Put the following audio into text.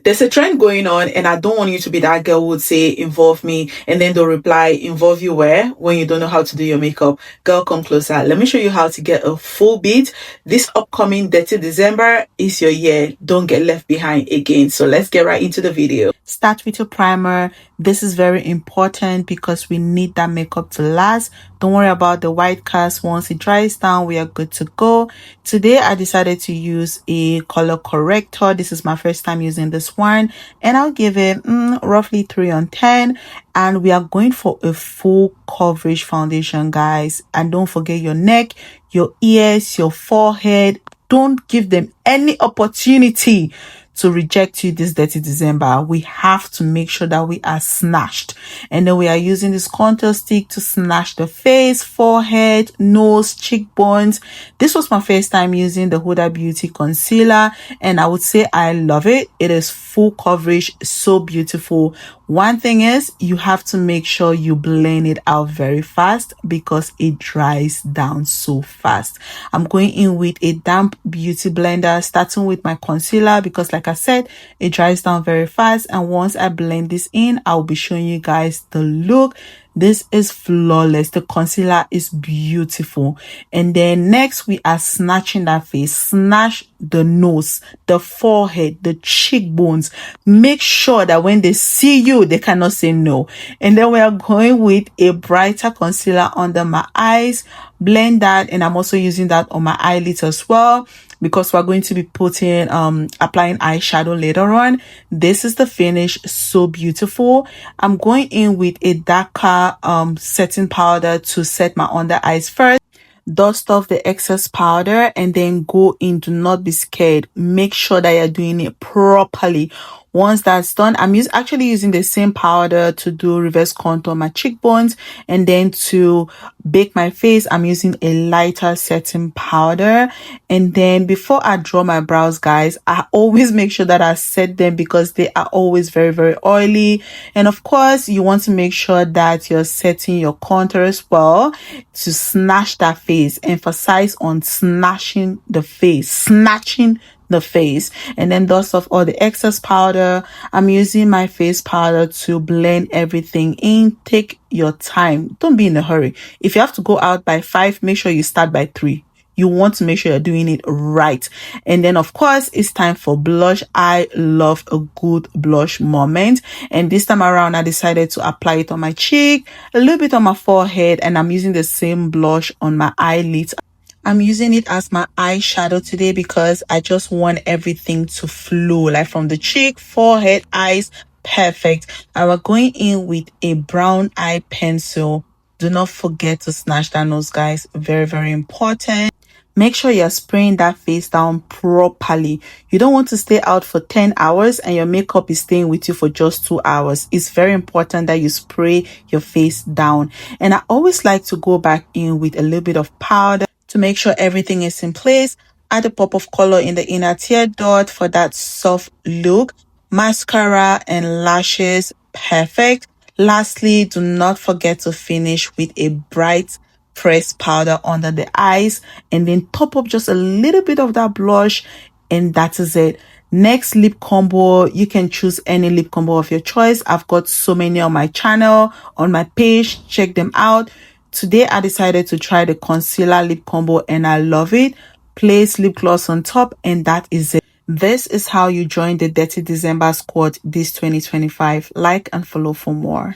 There's a trend going on, and I don't want you to be that girl who would say, involve me, and then they'll reply, involve you where? When you don't know how to do your makeup. Girl, come closer. Let me show you how to get a full beat. This upcoming Dirty December is your year. Don't get left behind again. So let's get right into the video. Start with your primer. This is very important because we need that makeup to last. Don't worry about the white cast. Once it dries down, we are good to go. Today I decided to use a color corrector. This is my first time using this one, and I'll give it roughly 3 on 10. And we are going for a full coverage foundation, guys. And don't forget your neck, your ears, your forehead. Don't give them any opportunity to reject you this Dirty December. We have to make sure that we are snatched. And then we are using this contour stick to snatch the face, forehead, nose, cheekbones. This was my first time using the Huda Beauty concealer, and I would say I love it. It is full coverage, so beautiful. One thing is, you have to make sure you blend it out very fast because it dries down so fast. I'm going in with a damp beauty blender, starting with my concealer because, like I said, it dries down very fast. And once I blend this in, I'll be showing you guys the look. This is flawless. The concealer is beautiful. And then next, we are snatching that face. Snatch the nose, the forehead, the cheekbones. Make sure that when they see you, they cannot say no. And then we are going with a brighter concealer under my eyes. Blend that, and I'm also using that on my eyelids as well, because we're going to be putting applying eyeshadow later on. This is the finish, so beautiful. I'm going in with a darker setting powder to set my under eyes first. Dust off the excess powder and then go in. Do not be scared. Make sure that you're doing it properly. Once that's done, I'm actually using the same powder to do reverse contour on my cheekbones, and then to bake my face, I'm using a lighter setting powder. And then before I draw my brows, guys, I always make sure that I set them because they are always very, very oily. And of course, you want to make sure that you're setting your contour as well to snatch that face. Emphasize on snatching the face, snatching the face. And then dust off all the excess powder. I'm using my face powder to blend everything in. Take your time. Don't be in a hurry. If you have to go out by 5, make sure you start by 3. You want to make sure you're doing it right. And then of course, it's time for blush. I love a good blush moment. And this time around, I decided to apply it on my cheek, a little bit on my forehead, and I'm using the same blush on my eyelids. I'm using it as my eyeshadow today because I just want everything to flow, like from the cheek, forehead, eyes, perfect. And we're going in with a brown eye pencil. Do not forget to snatch that nose, guys. Very, very important. Make sure you're spraying that face down properly. You don't want to stay out for 10 hours and your makeup is staying with you for just 2 hours. It's very important that you spray your face down. And I always like to go back in with a little bit of powder to make sure everything is in place. Add a pop of color in the inner tear dot for that soft look. Mascara and lashes, perfect. Lastly, do not forget to finish with a bright pressed powder under the eyes, and then top up just a little bit of that blush, and that is it. Next, lip combo. You can choose any lip combo of your choice. I've got so many on my channel, on my page. Check them out. Today, I decided to try the concealer lip combo, and I love it. Place lip gloss on top, and that is it. This is how you join the Dirty December squad this 2025. Like and follow for more.